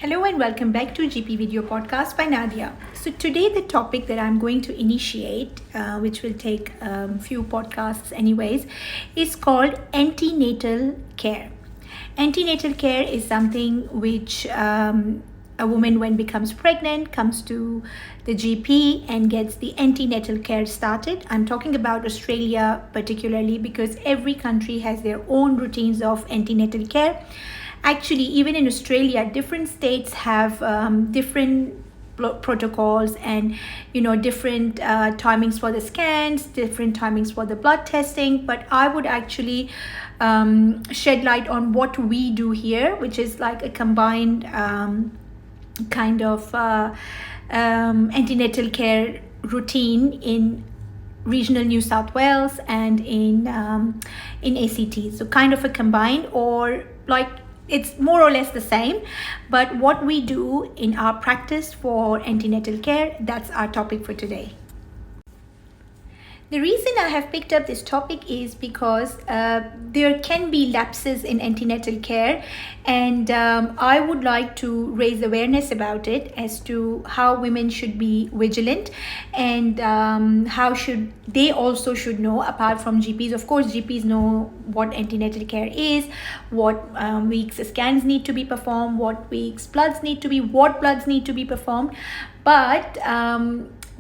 Hello and welcome back to GP Video Podcast by Nadia. So today the topic that I'm going to initiate, which will take a few podcasts anyways, is called antenatal care. Antenatal care is something which a woman when becomes pregnant comes to the GP and gets the antenatal care started. I'm talking about Australia particularly because every country has their own routines of antenatal care. Actually, even in Australia, different states have different protocols and different timings for the scans, different timings for the blood testing. But I would actually shed light on what we do here, which is like a combined kind of antenatal care routine in regional New South Wales and in ACT. So kind of a combined, or like it's more or less the same, but what we do in our practice for antenatal care, that's our topic for today. The reason I have picked up this topic is because there can be lapses in antenatal care, and I would like to raise awareness about it as to how women should be vigilant and how should they also should know, apart from GPs. Of course, GPs know what antenatal care is, what weeks scans need to be performed, what bloods need to be performed, but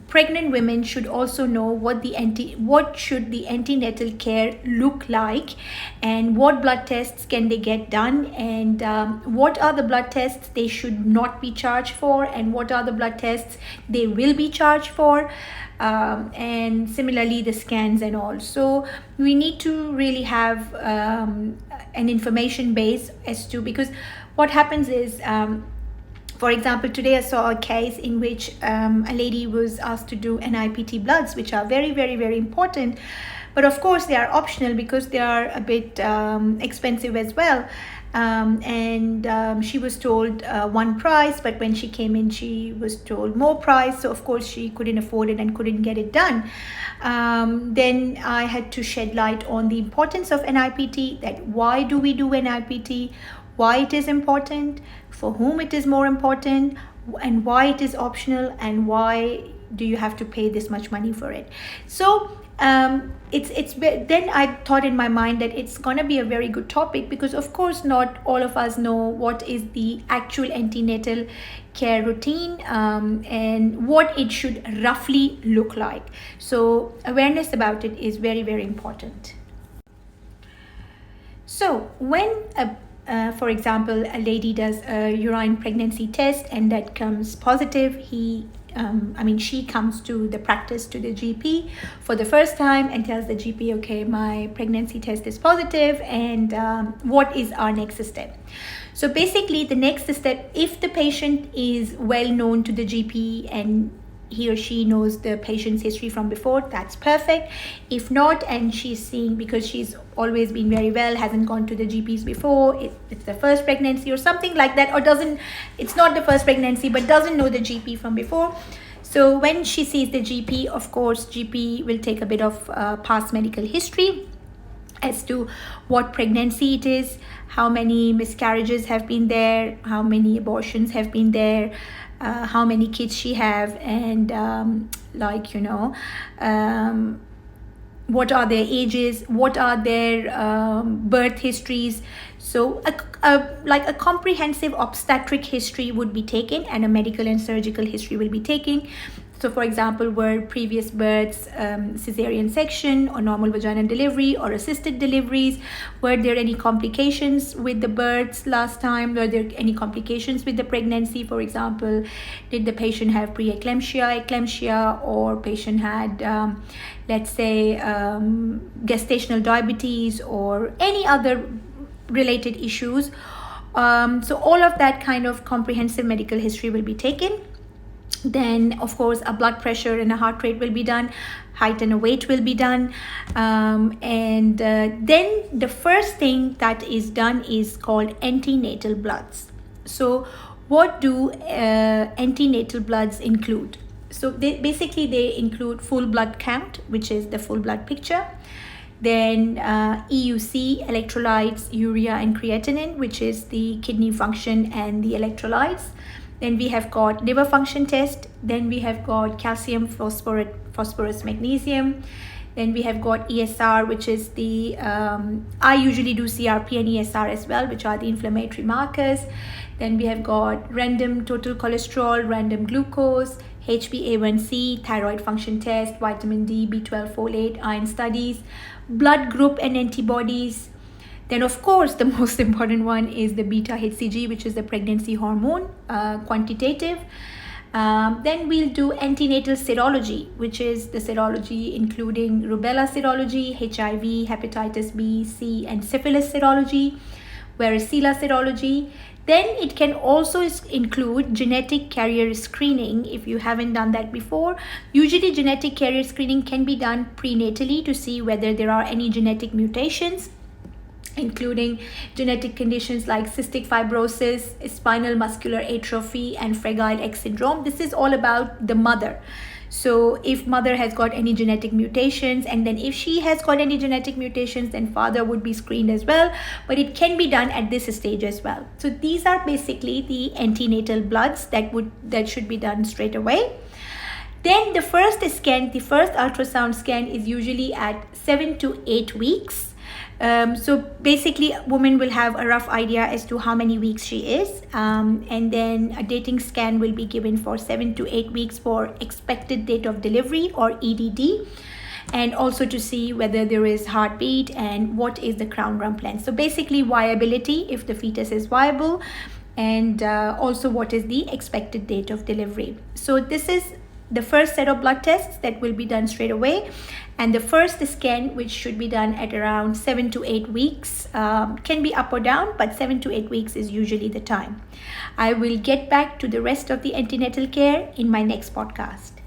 pregnant women should also know what should the antenatal care look like, and what blood tests can they get done, and what are the blood tests they should not be charged for, and what are the blood tests they will be charged for, and similarly the scans and all. So we need to really have an information base as to, because what happens is, for example, today I saw a case in which a lady was asked to do NIPT bloods, which are very, very, very important. But of course, they are optional because they are a bit expensive as well. And she was told one price, but when she came in, she was told more price. So of course, she couldn't afford it and couldn't get it done. Then I had to shed light on the importance of NIPT, that why do we do NIPT, why it is important, for whom it is more important, and why it is optional, and why do you have to pay this much money for it. So then I thought in my mind that it's gonna be a very good topic, because of course not all of us know what is the actual antenatal care routine and what it should roughly look like. So awareness about it is very, very important. So when for example, a lady does a urine pregnancy test and that comes positive, she comes to the practice, to the GP for the first time and tells the GP, okay, my pregnancy test is positive, and what is our next step? So basically the next step, if the patient is well known to the GP and he or she knows the patient's history from before, that's perfect. If not, and she's seeing, because she's always been very well, hasn't gone to the GPs before, it's the first pregnancy or something like that, or it's not the first pregnancy but doesn't know the GP from before. So when she sees the GP, of course, GP will take a bit of past medical history as to what pregnancy it is, how many miscarriages have been there, how many abortions have been there, how many kids she have, and what are their ages, what are their birth histories. So a comprehensive obstetric history would be taken, and a medical and surgical history will be taken. So for example, were previous births cesarean section or normal vaginal delivery or assisted deliveries? Were there any complications with the births last time? Were there any complications with the pregnancy? For example, did the patient have preeclampsia, eclampsia, or patient had, let's say, gestational diabetes or any other related issues? So all of that kind of comprehensive medical history will be taken. Then of course a blood pressure and a heart rate will be done, height and a weight will be done, and then the first thing that is done is called antenatal bloods. So what do antenatal bloods include? So they include full blood count, which is the full blood picture. Then EUC, electrolytes, urea and creatinine, which is the kidney function and the electrolytes. Then we have got liver function test. Then we have got calcium, phosphorus, magnesium. Then we have got ESR, which is the, I usually do CRP and ESR as well, which are the inflammatory markers. Then we have got random total cholesterol, random glucose, HbA1c, thyroid function test, vitamin D, B12, folate, iron studies, blood group and antibodies. Then of course the most important one is the beta HCG, which is the pregnancy hormone, quantitative. Then we'll do antenatal serology, which is the serology including rubella serology, HIV, hepatitis B, C, and syphilis serology, varicella serology. Then it can also include genetic carrier screening if you haven't done that before. Usually genetic carrier screening can be done prenatally to see whether there are any genetic mutations, including genetic conditions like cystic fibrosis, spinal muscular atrophy, and Fragile X syndrome. This is all about the mother. So if mother has got any genetic mutations, and then if she has got any genetic mutations, then father would be screened as well. But it can be done at this stage as well. So these are basically the antenatal bloods that should be done straight away. Then the first scan, the first ultrasound scan is usually at 7 to 8 weeks. So basically a woman will have a rough idea as to how many weeks she is, and then a dating scan will be given for 7 to 8 weeks for expected date of delivery, or EDD, and also to see whether there is heartbeat and what is the crown rump length. So basically viability, if the fetus is viable, and also what is the expected date of delivery. So this is the first set of blood tests that will be done straight away, and the first scan, which should be done at around 7 to 8 weeks, can be up or down, but 7 to 8 weeks is usually the time. I will get back to the rest of the antenatal care in my next podcast.